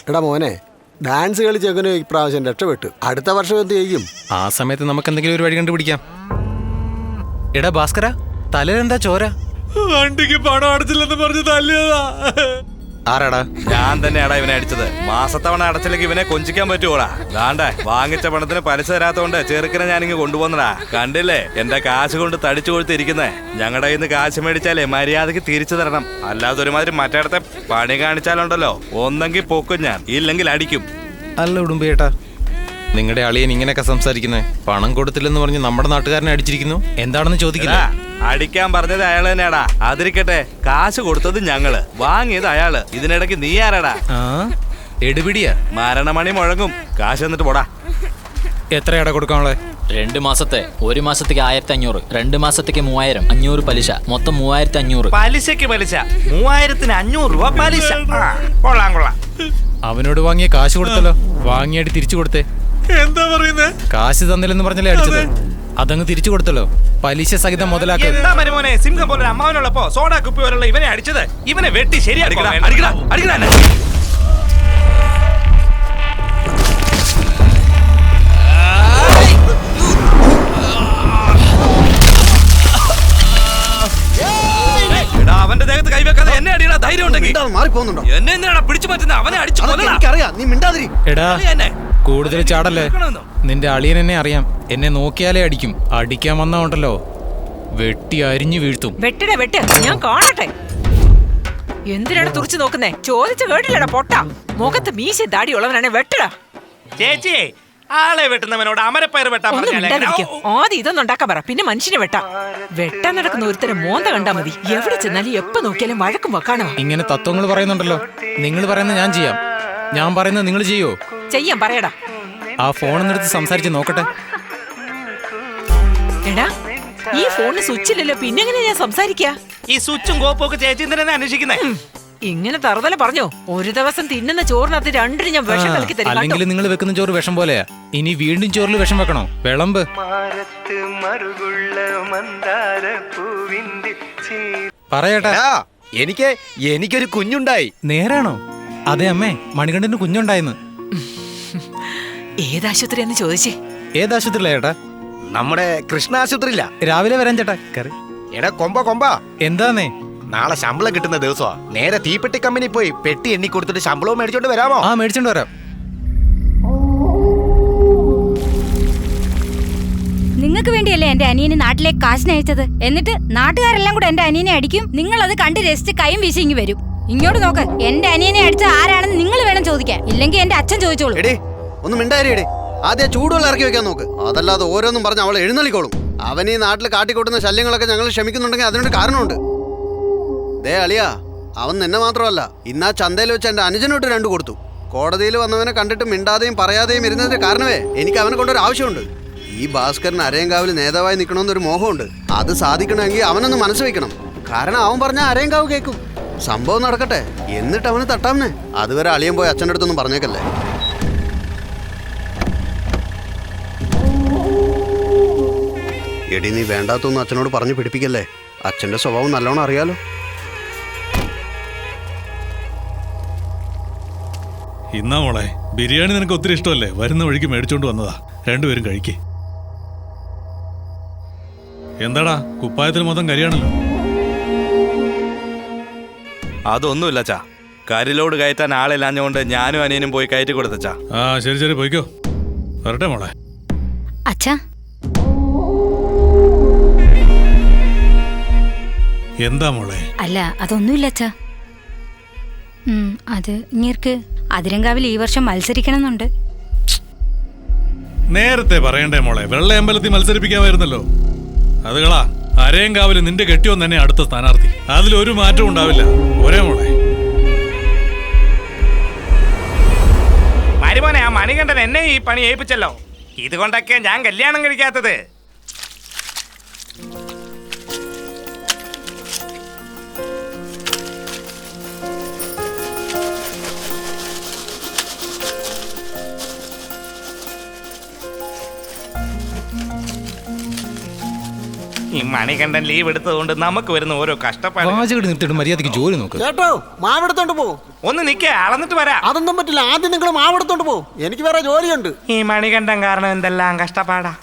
എടാ മോനെ, ഡാൻസ് കളിച്ചെങ്ങനെ ഇപ്രാവശ്യം രക്ഷപ്പെട്ടു. അടുത്ത വർഷം എന്ത് ചെയ്യും? ആ സമയത്ത് നമുക്ക് എന്തെങ്കിലും ഒരു വഴി കണ്ടുപിടിക്കാം. എടാ ഭാസ്കര, തലയിലെന്താ ചോര? വണ്ടിക്ക് പണം അടച്ചില്ലെന്ന് പറഞ്ഞ് തല്ലിയതാ. ആരാടാ? ഞാൻ തന്നെയാടാ ഇവനെ അടിച്ചത്. മാസത്തവണ അടച്ചില്ലെങ്കിൽ ഇവനെ കൊഞ്ചിക്കാൻ പറ്റുവോടാ? ദാണ്ടേ വാങ്ങിച്ച പണത്തിന് പലിശ തരാത്തോണ്ട് ചെറുക്കനെ ഞാനിങ്ങ് കൊണ്ടുപോന്നടാ. കണ്ടില്ലേ എന്റെ കാശ് കൊണ്ട് തടിച്ചു കൊടുത്തിരിക്കുന്നേ. ഞങ്ങളുടെ കയ്യിൽ നിന്ന് കാശ് മേടിച്ചാലേ മര്യാദക്ക് തിരിച്ചു തരണം. അല്ലാതെ ഒരുമാതിരി മറ്റേടത്തെ പണി കാണിച്ചാലുണ്ടല്ലോ, ഒന്നെങ്കിൽ പൊക്കും ഞാൻ, ഇല്ലെങ്കിൽ അടിക്കും. അല്ല ഉടുമ്പേട്ടാ, നിങ്ങളുടെ അളിയൻ ഇങ്ങനെയൊക്കെ സംസാരിക്കുന്നേ? പണം കൊടുത്തില്ലെന്ന് പറഞ്ഞ് നമ്മുടെ നാട്ടുകാരനെ അടിച്ചിരിക്കുന്നു. എന്താണെന്ന് ചോദിക്കില്ല? അടിക്കാൻ പറഞ്ഞത് അയാള് തന്നെയാടാ. അതിരിക്കട്ടെ, കാശ് കൊടുത്തത് ഞങ്ങള്, വാങ്ങിയത് അയാള്. ഇതിനിടയ്ക്ക് നീ ആരാടാ? എടുപിടിയാ. മരണമണി മുഴങ്ങും. കാശ് എന്നിട്ട് പോടാ. എത്രയാടാ കൊടുക്കാനുള്ളേ? 2 മാസത്തെ. 1 മാസത്തേക്ക് 1500, 2 മാസത്തേക്ക് 3000, 500 പലിശ, മൊത്തം 3500. പലിശക്ക് പലിശ 3500 രൂപ പലിശ. കൊള്ളാം കൊള്ളാം. അവനോട് വാങ്ങിയ കാശ് കൊടുത്തല്ലോ, വാങ്ങിയായിട്ട് തിരിച്ചു കൊടുത്തേ. എന്താ പറയുന്നേ? കാശ് തന്നില്ലെന്ന് പറഞ്ഞല്ലേ അടിച്ചത്? അതങ്ങ് തിരിച്ചു കൊടുത്തല്ലോ, പലിശ സഹിതം മുതലാക്കി. എന്താ മരുമോനെ, സിംഹം പോലെ അമ്മാവനുള്ളപ്പോ സോഡാ കുപ്പി പോലുള്ള ഇവനെ അടിച്ചത്? ഇവനെ വെട്ടി ശരിയാക്കണം. അവന്റെ ദേഹത്ത് കൈവെക്കാതെ എന്നെ അടിയടാ. ധൈര്യം ഉണ്ടെങ്കിൽ എന്നെ എന്തിനാണ് പിടിച്ചു മാറ്റുന്നത്? അവനെ അടിച്ചു കൊല്ലണം. നീ മിണ്ടാതിരി. എടാ കൂടുതൽ ചാടല്ലേ. നിന്റെ അളിയൻ എന്നെ അറിയാം. എന്നെ നോക്കിയാലേ അടിക്കും. അടിക്കാൻ വന്നോണ്ടല്ലോ വെട്ടി അരിഞ്ഞു വീഴ്ത്തും. വെട്ടിടെ വെട്ട്, ഞാൻ കാണട്ടെ. എന്തിനാണ് തുറച്ചു നോക്കുന്നേ? ചോദിച്ചു കേട്ടില്ലടാ പൊട്ട. മുഖത്ത് മീശ ദാടി ഉള്ളവനാണ്. വെട്ടടാ. ചേച്ചി, ആളെ വെട്ടുന്നവനോട് അമരപ്പയർ വെട്ടാൻ പറഞ്ഞാലേ. ആദ്യം ഇതൊന്നും ഉണ്ടാക്കാൻ പറ, പിന്നെ മനുഷ്യനെ വെട്ടാം. വെട്ടാൻ നടക്കുന്ന ഒരുത്തരം മോന്ത കണ്ടാ മതി. എവിടെ ചെന്നാലും എപ്പോ നോക്കിയാലും വഴക്കും വെക്കാണോ? ഇങ്ങനെ തത്വങ്ങൾ പറയുന്നുണ്ടല്ലോ. നിങ്ങൾ പറയുന്നത് ഞാൻ ചെയ്യാം, ഞാൻ പറയുന്നത് നിങ്ങൾ ചെയ്യോ? ചെയ്യാൻ പറയടാ. ആ ഫോണെടുത്ത് സംസാരിച്ച് നോക്കട്ടെ. എടാ, ഈ ഫോണിന് സ്വിച്ച് ഇല്ലല്ലോ, പിന്നെ എങ്ങനെ ഞാൻ സംസാരിക്കാ? ഈ സ്വിച്ചും കോപ്പും ഒക്കെ ചേച്ചി എന്തിനാ അന്വേഷിക്കുന്നേ? ഇങ്ങനെ തറുതല പറഞ്ഞോ? ഒരു ദിവസം തിന്നുന്ന ചോറിനകത്ത് 2 ഞാൻ വിഷം കലക്കി തരും. അല്ലെങ്കിൽ നിങ്ങൾ വെക്കുന്ന ചോറ് വിഷം പോലെയാ. ഇനി വീണ്ടും ചോറിൽ വിഷം വെക്കണോ? വിളമ്പ്. പറയട്ടെ. എനിക്കൊരു കുഞ്ഞുണ്ടായി. നേരാണോ? അതെ അമ്മേ, മണികണ്ഠന് കുഞ്ഞുണ്ടായിന്ന്. ഏതാശുപത്രിയാന്ന് ചോദിച്ചേ? ഏതാശുപത്രിയിലാ ചേട്ടാ? നമ്മുടെ കൃഷ്ണാശുപത്രിയില്ല. രാവിലെ വരാൻ ചേട്ടാ. കറി. എടാ കൊമ്പ എന്താന്നേ? നാളെ ശമ്പളം കിട്ടുന്ന ദിവസമാ. നേരെ തീപ്പെട്ടി കമ്പനി പോയി പെട്ടി എണ്ണി കൊടുത്തിട്ട് ശമ്പളവും മേടിച്ചോണ്ട് വരാമോ? ആ, മേടിച്ചോണ്ട് വരാം. നിങ്ങൾക്ക് വേണ്ടിയല്ലേ എന്റെ അനിയന് നാട്ടിലേക്ക് കാശിന് അയച്ചത്? എന്നിട്ട് നാട്ടുകാരെല്ലാം കൂടെ എന്റെ അനിയനെ അടിക്കും. നിങ്ങൾ അത് കണ്ട് രസിച്ച് കൈയും വീശി ഇങ്ങ് വരും. ഇങ്ങോട്ട് നോക്ക്, എന്റെ അനിയനെ അടിച്ച ആരാണെന്ന് നിങ്ങൾ വേണം ചോദിക്കാൻ. ഇല്ലെങ്കിൽ എന്റെ അച്ഛൻ ചോദിച്ചോളൂ. ഒന്ന് മിണ്ടാരിയടേ. ആദ്യം ചൂടുവെള്ളം ഇറക്കി വെക്കാൻ നോക്ക്. അതല്ലാതെ ഓരോന്നും പറഞ്ഞ് അവൾ എഴുന്നള്ളിക്കോളും. അവൻ ഈ നാട്ടിൽ കാട്ടിക്കൂട്ടുന്ന ശല്യങ്ങളൊക്കെ ഞങ്ങൾ ക്ഷമിക്കുന്നുണ്ടെങ്കിൽ അതിനൊരു കാരണമുണ്ട്. ദേ അളിയാ, അവൻ നിന്നെ മാത്രമല്ല, ഇന്നാ ചന്തയിൽ വെച്ച് എന്റെ അനുജനോട്ട് 2 കൊടുത്തു. കോടതിയിൽ വന്നവനെ കണ്ടിട്ട് മിണ്ടാതെയും പറയാതെയും ഇരുന്നതിന്റെ കാരണമേ എനിക്ക് അവനെ കൊണ്ടൊരു ആവശ്യമുണ്ട്. ഈ ഭാസ്കരൻ അരയങ്കാവിൽ നേതാവായി നിൽക്കണമെന്നൊരു മോഹമുണ്ട്. അത് സാധിക്കണമെങ്കിൽ അവനൊന്ന് മനസ്സ് വെക്കണം. കാരണം അവൻ പറഞ്ഞാൽ അരയങ്കാവ് കേൾക്കും. സംഭവം നടക്കട്ടെ, എന്നിട്ട് അവന് തട്ടാമെന്നേ. അതുവരെ അളിയൻ പോയി അച്ഛൻ്റെ അടുത്തൊന്നും പറഞ്ഞേക്കല്ലേ. എടി, നീ വേണ്ടാത്തൊന്നും അച്ഛനോട് പറഞ്ഞു പിടിപ്പിക്കല്ലേ. അച്ഛൻ്റെ സ്വഭാവം നല്ലോണം അറിയാലോ. ഇന്നാ മോളെ, ബിരിയാണി നിനക്ക് ഒത്തിരി ഇഷ്ടമല്ലേ? വരുന്ന വഴിക്ക് മേടിച്ചോണ്ട് വന്നതാ. 2 പേരും കഴിക്കേ. എന്താടാ, കുപ്പായത്തിൽ മൊത്തം കരിയാണല്ലോ. അതൊന്നുമില്ല ചാ, കരിലോട് കയറ്റാൻ ആളില്ലാഞ്ഞുകൊണ്ട് ഞാനും അനിയനും പോയി കയറ്റി കൊടുത്തച്ചാ. ആ ശരി പോയിക്കോ. വരട്ടെ മോളെ. അച്ഛാ, എന്താ മോളെ? അല്ല അതൊന്നുമില്ല അച്ഛാ. അത് ഇങ്ങേർക്ക് അതിരങ്കാവിൽ ഈ വർഷം മത്സരിക്കണമെന്നുണ്ട്. നേരത്തെ പറയണ്ടേ മോളെ, വെള്ളയമ്പലത്തിൽ മത്സരിപ്പിക്കാമായിരുന്നല്ലോ. അതുകളാ, അരയങ്കാവിൽ നിന്റെ കെട്ടിയോൻ തന്നെ അടുത്ത സ്ഥാനാർത്ഥി. അതിലൊരു മാറ്റവും ഉണ്ടാവില്ല. ഒരേ മോളെ. മരുമോനെ, ആ മണികണ്ഠൻ എന്നെ ഈ പണി ഏൽപ്പിച്ചല്ലോ. ഇതുകൊണ്ടൊക്കെ ഞാൻ കല്യാണം കഴിക്കാത്തത്. ഈ മണികണ്ഠൻ ലീവ് എടുത്തതുകൊണ്ട് നമുക്ക് വരുന്ന ഓരോ കഷ്ടപ്പാട്. വാചകടി നിർത്തിയിട്ട് മര്യാദയ്ക്ക് ജോലി നോക്ക്. കേട്ടോ, മാവെടുത്തോണ്ട് പോ. ഒന്ന് നിക്കേ, അളന്നിട്ട് വരാം. അതൊന്നും പറ്റില്ല, ആദ്യം നിങ്ങൾ മാവെടുത്തോണ്ട് പോ. എനിക്ക് വേറെ ജോലിയുണ്ട്. ഈ മണികണ്ഠൻ കാരണം എന്തെല്ലാം കഷ്ടപ്പാടാ.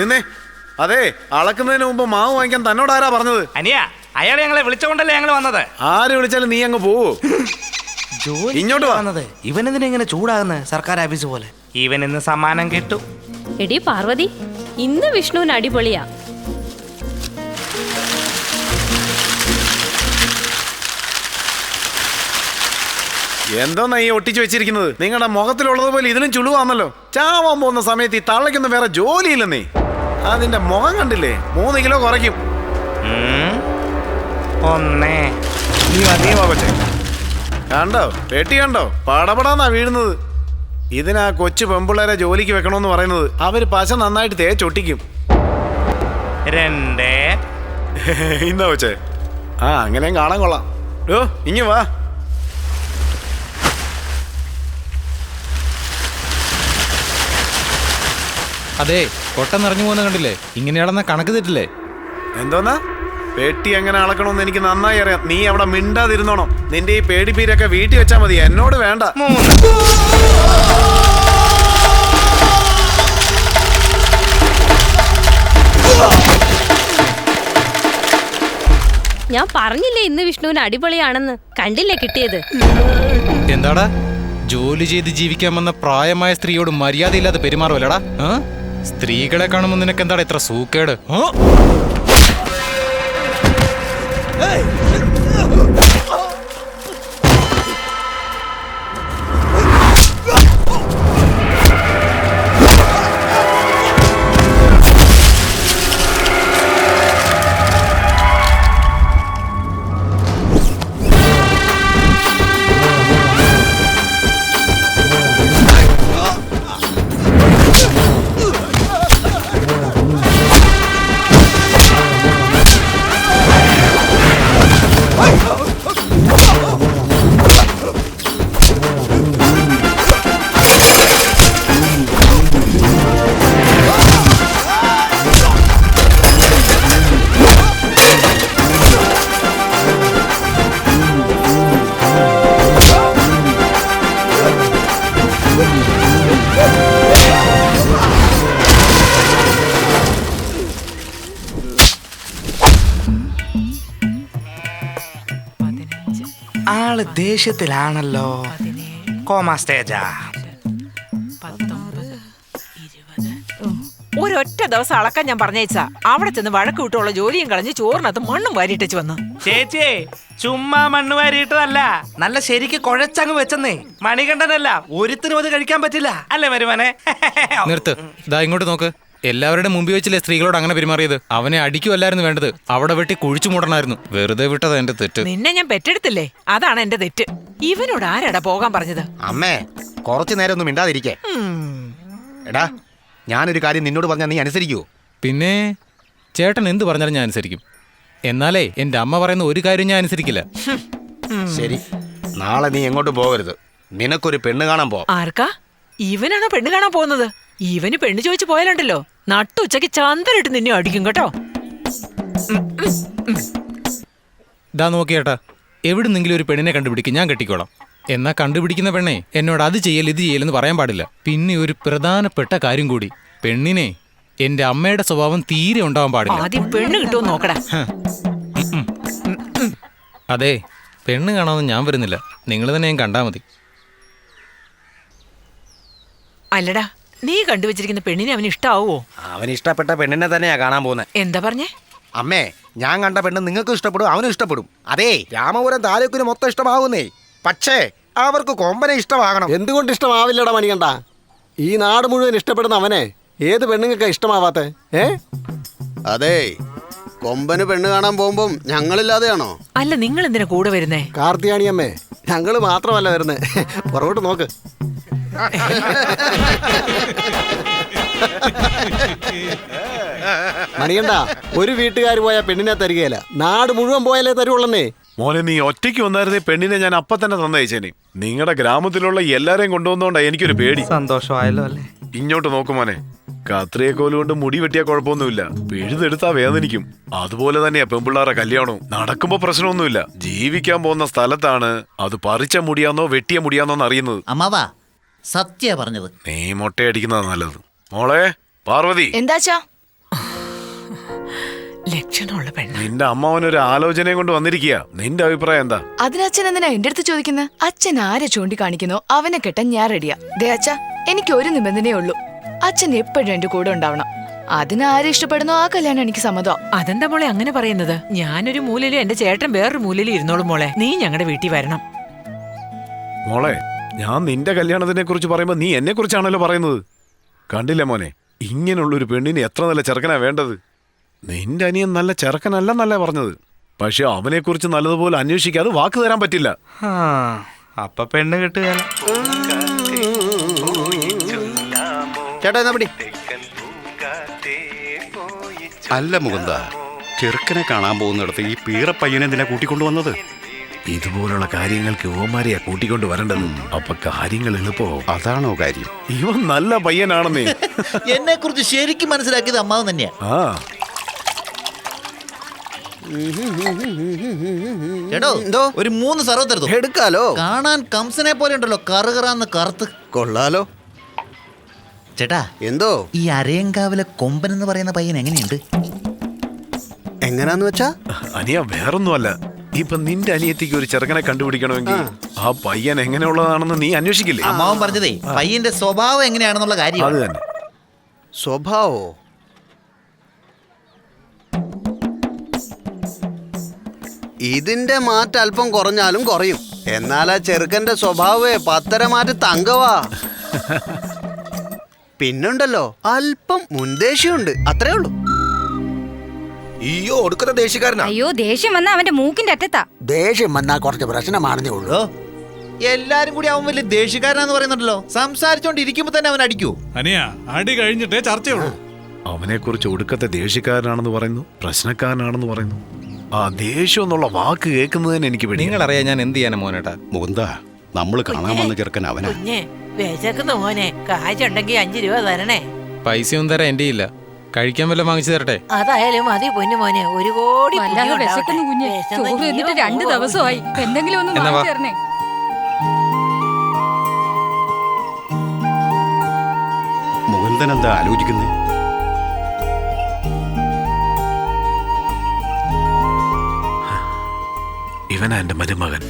നിന്നെ അതെ, അളക്കുന്നതിന് മുമ്പ് മാവ് വാങ്ങിക്കാൻ തന്നോട് ആരാ പറഞ്ഞത്? അനിയ, അയാൾ ഞങ്ങളെ വിളിച്ചോണ്ടല്ലേ ഞങ്ങൾ വന്നത്. ആര് വിളിച്ചാലും നീ അങ്ങ് പോവോ? ഇങ്ങോട്ട് വാ. വന്നത് ഇവനെന്തിനാ ഇങ്ങനെ ചൂടാകുന്നത്? സർക്കാർ ഓഫീസ് പോലെ. ഇവൻ ഇന്ന് സമ്മാനം കിട്ടും. എടി പാർവതി, ഇന്ന് വിഷ്ണുവിന് അടിപൊളിയാ. എന്തോന്നാ ഈ ഒട്ടിച്ചു വെച്ചിരിക്കുന്നത്? നിങ്ങളുടെ മുഖത്തിലുള്ളത് പോലെ ഇതിനും ചുളുവാന്നല്ലോ. ചാവാൻ പോകുന്ന സമയത്ത് ഈ തള്ളയ്ക്കൊന്നും വേറെ ജോലിയില്ലെന്നേ. അതിന്റെ മുഖം കണ്ടില്ലേ? 3 കിലോ കുറയ്ക്കും. ഒന്നേ നീ വാ കൊച്ചേ. കണ്ടോ പെട്ടി കണ്ടോ? പടപടാന്നാ വീഴുന്നത്. ഇതിനാ കൊച്ചു പെമ്പിള്ളേരെ ജോലിക്ക് വെക്കണമെന്ന് പറയുന്നത്. അവര് പശ നന്നായിട്ട് തേച്ചൊട്ടിക്കും. 2 ഇന്നാ കൊച്ചേ. ആ, അങ്ങനെയും കാണാൻ കൊള്ളാം. ഇങ്ങ് വാ. അതെ, കൊട്ട നിറഞ്ഞു പോകുന്ന കണ്ടില്ലേ? ഇങ്ങനെയാണെന്ന കണക്ക് തെറ്റില്ലേ? എന്തോന്നാ? പെട്ടി എങ്ങനെ അളക്കണമെന്ന് എനിക്ക് നന്നായി അറിയാം. നീ അവിടെ മിണ്ടാതിരുന്നോണം. നിന്റെ ഈ പേടിപ്പീരൊക്കെ വീട്ടിൽ വെച്ചാ മതി, എന്നോട് വേണ്ട. ഞാൻ പറഞ്ഞില്ലേ ഇന്ന് വിഷ്ണുവിന് അടിപൊളിയാണെന്ന്. കണ്ടില്ലേ കിട്ടിയത്? എന്താടാ, ജോലി ചെയ്ത് ജീവിക്കാൻ വന്ന പ്രായമായ സ്ത്രീയോട് മര്യാദയില്ലാതെ പെരുമാറുമല്ലടാ? സ്ത്രീകളെ കാണുമ്പോൾ നിനക്ക് എന്താടാ ഇത്ര സൂക്കേട്? ആള് ദേഷ്യത്തിലാണല്ലോ. കോമാ സ്റ്റേജാ. 19, 20. ഒരൊറ്റ ദിവസം അളക്കാൻ ഞാൻ പറഞ്ഞേച്ചാ അവിടെ ചെന്ന് വഴക്ക് വിട്ടുള്ള ജോലിയും കളഞ്ഞ് ചോറിനകത്ത് മണ്ണും വാരിയിട്ടേച്ച് വന്നു. ചേച്ചി, ചുമ്മാ മണ്ണ് വാരിയിട്ടതല്ല, നല്ല ശരിക്ക് കുഴച്ചങ്ങ് വെച്ചെന്നേ. മണികണ്ഠനല്ല, ഒരുത്തിനും അത് കഴിക്കാൻ പറ്റില്ല അല്ലേ മരുമനെ? നിർത്ത്. ഇതാ ഇങ്ങോട്ട് നോക്ക്. എല്ലാവരുടെ മുമ്പിൽ വെച്ചില്ലേ സ്ത്രീകളോട് അങ്ങനെ പെരുമാറിയത്? അവനെ അടിക്കുമല്ലായിരുന്നു വേണ്ടത്, അവിടെ വെട്ടി കുഴിച്ചു മൂടണമായിരുന്നു. വെറുതെ വിട്ടത് എന്റെ തെറ്റ്. നിന്നെ ഞാൻ പെറ്റെടുത്തില്ലേ, അതാണ് എന്റെ തെറ്റ്. ഇവനോട് ആരാടാ പോകാൻ പറഞ്ഞത്? അമ്മേ, കുറച്ചു നേരം ഒന്നും മിണ്ടാതിരിക്കേ. എടാ, ഞാനൊരു കാര്യം നിന്നോട് പറഞ്ഞാൽ നീ അനുസരിക്കുവോ? പിന്നെ ചേട്ടൻ എന്ത് പറഞ്ഞാലും ഞാൻ അനുസരിക്കും. എന്നാലേ എന്റെ അമ്മ പറയുന്ന ഒരു കാര്യം ഞാൻ അനുസരിക്കില്ല. ശരി, നാളെ നീ എങ്ങോട്ടും പോകരുത്. നിനക്കൊരു പെണ്ണ് കാണാൻ പോ. ആർക്കാ? ഇവനാണോ പെണ്ണ് കാണാൻ പോകുന്നത്? ഇവന് പെണ്ണ് ചോദിച്ചു പോയാലുണ്ടല്ലോ, നട്ടുച്ചയ്ക്ക് ചന്തലിട്ട് നിന്നെ അടിക്കും കേട്ടോ. ഇതാ നോക്കിയേട്ടാ, എവിടുന്നെങ്കിലും ഒരു പെണ്ണിനെ കണ്ടുപിടിക്കും, ഞാൻ കെട്ടിക്കോളാം. എന്നാ കണ്ടുപിടിക്കുന്ന പെണ്ണെ എന്നോട് അത് ചെയ്യൽ ഇത് ചെയ്യലെന്ന് പറയാൻ പാടില്ല. പിന്നെ ഒരു പ്രധാനപ്പെട്ട കാര്യം കൂടി, പെണ്ണിനെ എന്റെ അമ്മയുടെ സ്വഭാവം തീരെ ഉണ്ടാവാൻ പാടില്ല. ആദ്യം പെണ്ണ് കിട്ടുമോ നോക്കടാ. അതെ, പെണ്ണ് കാണാമെന്ന് ഞാൻ വരുന്നില്ല, നിങ്ങൾ തന്നെ ഞാൻ കണ്ടാ മതി. അല്ലടാ, നീ കണ്ടുവച്ചിരിക്കുന്ന പെണ്ണിനെ അവന് ഇഷ്ടാവോ? അവന് ഇഷ്ടപ്പെട്ട പെണ്ണിനെ തന്നെയാ കാണാൻ പോകുന്നത്. എന്താ പറഞ്ഞേ? അമ്മേ, ഞാൻ കണ്ട പെണ്ണ് നിങ്ങൾക്കും ഇഷ്ടപ്പെടും, അവനും ഇഷ്ടപ്പെടും. അതെ, രാമപുരം താലൂക്കിന് മൊത്തം ഇഷ്ടമാകുന്നേ. പക്ഷേ അവർക്ക് കൊമ്പനെ ഇഷ്ടമാകണം. എന്തുകൊണ്ട് ഇഷ്ടമാവില്ലടാ മണികണ്ഠ? ഈ നാട് മുഴുവൻ ഇഷ്ടപ്പെടുന്ന അവനെ ഏത് പെണ്ണുങ്ങൾക്ക് ഇഷ്ടമാവാത്തെ? അതെ, കൊമ്പന് പെണ്ണ് കാണാൻ പോകുമ്പം ഞങ്ങളില്ലാതെയാണോ? അല്ല, നിങ്ങൾ എന്തിനാ കൂടെ വരുന്നേ? കാർത്തിയാണിയമ്മേ, ഞങ്ങള് മാത്രമല്ല വരുന്നേ. പുറകോട്ട് നോക്ക്. മണികണ്ട, ഒരു വീട്ടുകാർ പോയാൽ പെണ്ണിനെ തരികയില്ല, നാട് മുഴുവൻ പോയാലേ തരുവുള്ളന്നേ. മോനെ, നീ ഒറ്റയ്ക്ക് വന്നായിരുന്നേ പെണ്ണിനെ ഞാൻ അപ്പൊ തന്നെ തന്നയച്ചേനെ. നിങ്ങളുടെ ഗ്രാമത്തിലുള്ള എല്ലാരെയും കൊണ്ടുവന്നോണ്ടാ എനിക്കൊരു പേടി. സന്തോഷമായല്ലോ അല്ലേ? ഇങ്ങോട്ട് നോക്കും മോനെ, കത്രിയെ കോലുകൊണ്ട് മുടി വെട്ടിയാ കുഴപ്പമൊന്നുമില്ല, പിഴുതെടുത്താ വേദനിക്കും. അതുപോലെ തന്നെയാ പെൺപിള്ളാറെ കല്യാണവും. നടക്കുമ്പോ പ്രശ്നമൊന്നുമില്ല. ജീവിക്കാൻ പോകുന്ന സ്ഥലത്താണ് അത് പറിച്ച മുടിയാന്നോ വെട്ടിയ മുടിയാന്നോന്ന് അറിയുന്നത്. അമ്മാവാ സത്യ പറഞ്ഞത്. നീ മുട്ടയടിക്കുന്നതാ നല്ലത്. മോളെ പാർവതി, എന്താച്ചാ ലക്ഷണമുള്ള പെണ്ണ. നിന്റെ അമ്മാവനൊരു ആലോചനയും കൊണ്ട് വന്നിരിക്കുക. നിന്റെ അഭിപ്രായം എന്താ? അതിനച്ഛൻ എന്തിനാ എന്റെ അടുത്ത് ചോദിക്കുന്നത്? അച്ഛൻ ആരെ ചൂണ്ടിക്കാണിക്കുന്നോ അവനെ കെട്ടാൻ ഞാൻ റെഡിയാ. ദേ അച്ഛാ, എനിക്ക് ഒരു നിബന്ധനയേ ഉള്ളൂ, അച്ഛൻ എപ്പോഴും എന്റെ കൂടെ ഉണ്ടാവണം. അതിന് ആരെ ഇഷ്ടപ്പെടുന്നോ ആ കല്യാണം എനിക്ക് സമ്മതം. അതെന്താ മോളെ അങ്ങനെ പറയുന്നത്? ഞാനൊരു മൂലയിലും എന്റെ ചേട്ടൻ വേറൊരു മൂലയിലും ഇരുന്നോളും മോളെ. നീ ഞങ്ങളുടെ വീട്ടിൽ വരണം. മോളെ, ഞാൻ നിന്റെ കല്യാണത്തിനെ കുറിച്ച് പറയുമ്പോ നീ എന്നെ കുറിച്ചാണല്ലോ പറയുന്നത്. കണ്ടില്ലേ മോനെ, ഇങ്ങനെയുള്ളൊരു പെണ്ണിന് എത്ര നല്ല ചെറുക്കനാ വേണ്ടത്. നിന്റെ അനിയൻ നല്ല ചെറുക്കനല്ലെന്നല്ലേ പറഞ്ഞത്, പക്ഷെ അവനെ കുറിച്ച് നല്ലതുപോലെ അന്വേഷിക്കാതെ വാക്ക് തരാൻ പറ്റില്ല. അപ്പൊ പെണ്ണ് കിട്ടുക. ചേട്ടാ എന്നാ പിടി. അല്ല മുകുന്ദ, ചെറുക്കനെ കാണാൻ പോകുന്നിടത്ത് ഈ പീറപ്പയ്യനെ എന്തിനാ കൂട്ടിക്കൊണ്ടുവന്നത്? ഇതുപോലുള്ള കാര്യങ്ങൾക്ക് യുവമാരെയാ കൂട്ടിക്കൊണ്ട് വരേണ്ടത്. അപ്പൊ കാര്യങ്ങൾ എളുപ്പോ? അതാണോ കാര്യം? ഇവൻ നല്ല പയ്യനാണെന്നേ. എന്നെ കുറിച്ച് ശരിക്കും മനസ്സിലാക്കിയത് അമ്മാവൻ തന്നെയാ. ചേട്ടോ, ഒരു 3 സർവ്വ എടുക്കാലോ. കാണാൻ കംസനെ പോലെ ഉണ്ടല്ലോ, കറുകറാന്ന് കറുത്ത്. കൊള്ളാലോ. ചേട്ടാ, എന്തോ ഈ അരയങ്കാവിലെ കൊമ്പൻ എന്ന് പറയുന്ന പയ്യൻ എങ്ങനെയുണ്ട്? എങ്ങനാന്ന് വെച്ചാ? അനിയ വേറൊന്നുമല്ല, ഇപ്പൊ നിന്റെ അനിയത്തിക്ക് ഒരു ചെറുക്കനെ കണ്ടുപിടിക്കണമെങ്കിൽ ആ പയ്യൻ എങ്ങനെയുള്ളതാണെന്ന് നീ അന്വേഷിക്കില്ലേ? അമ്മാവൻ പറഞ്ഞതേ പയ്യന്റെ സ്വഭാവം എങ്ങനെയാണെന്നുള്ള കാര്യം. അത് തന്നെ. സ്വഭാവോ? ഇതിന്റെ മാറ്റം അല്പം കുറഞ്ഞാലും കുറയും. എന്നാൽ ആ ചെറുക്കന്റെ സ്വഭാവേ 10 മാറ്റ് തങ്കവാ. പിന്നുണ്ടല്ലോ അല്പം മുൻദേശിയുണ്ട്, അത്രേ ഉള്ളൂ. അയ്യോ, ഒടുക്കുന്ന ദേഷ്യക്കാരനാ. അയ്യോ, ദേഷ്യം വന്നാ അവന്റെ മൂക്കിന്റെ അറ്റത്താ. ദേഷ്യം വന്നാ കുറച്ച് പ്രശ്നമാണെന്നേ ഉള്ളൂ. എല്ലാരും കൂടി അവൻ വലിയ ദേഷ്യക്കാരനാന്ന് പറയുന്നുണ്ടല്ലോ. സംസാരിച്ചോണ്ടിരിക്കുമ്പോ തന്നെ അവൻ അടിക്കൂ. അനിയ, അടി കഴിഞ്ഞിട്ടേ ചർച്ചയുള്ളൂ. അവനെ കുറിച്ച് ഒടുക്കത്തെ ദേഷ്യക്കാരനാണെന്ന് പറയുന്നു, പ്രശ്നക്കാരനാണെന്ന് പറയുന്നു. ആ ദേഷ്യം എന്നുള്ള വാക്ക് കേൾക്കുന്നതിന് എനിക്ക് പേടി. നിങ്ങളറിയാൻ ഞാൻ എന്ത് ചെയ്യാനാ മോനേട്ടാ? മുകുന്ദ, നമ്മള് കാണാൻ വന്ന ചെറുക്കൻ അവനാ. വിശക്കുന്ന മോനെ, കാശുണ്ടെങ്കിൽ 5 രൂപ തരണേ. പൈസയൊന്നും തരാൻ എന്റെ ഇല്ല. കഴിക്കാൻ വല്ല വാങ്ങിച്ചു തരട്ടെ? അതായാലും മതി പൊന്നു മോനെ, 1 കോടി. വല്ലാതെ വിശക്കുന്നു കുഞ്ഞെ. ചോറ് എന്നിട്ട് 2 ദിവസമായി. എന്തെങ്കിലും ഒന്ന് എന്നാ വാ. വാങ്ങി തരണേ. മുകുന്ദൻ എന്താ ആലോചിക്കുന്നേ? ഇവനാ എന്റെ മരുമകൻ.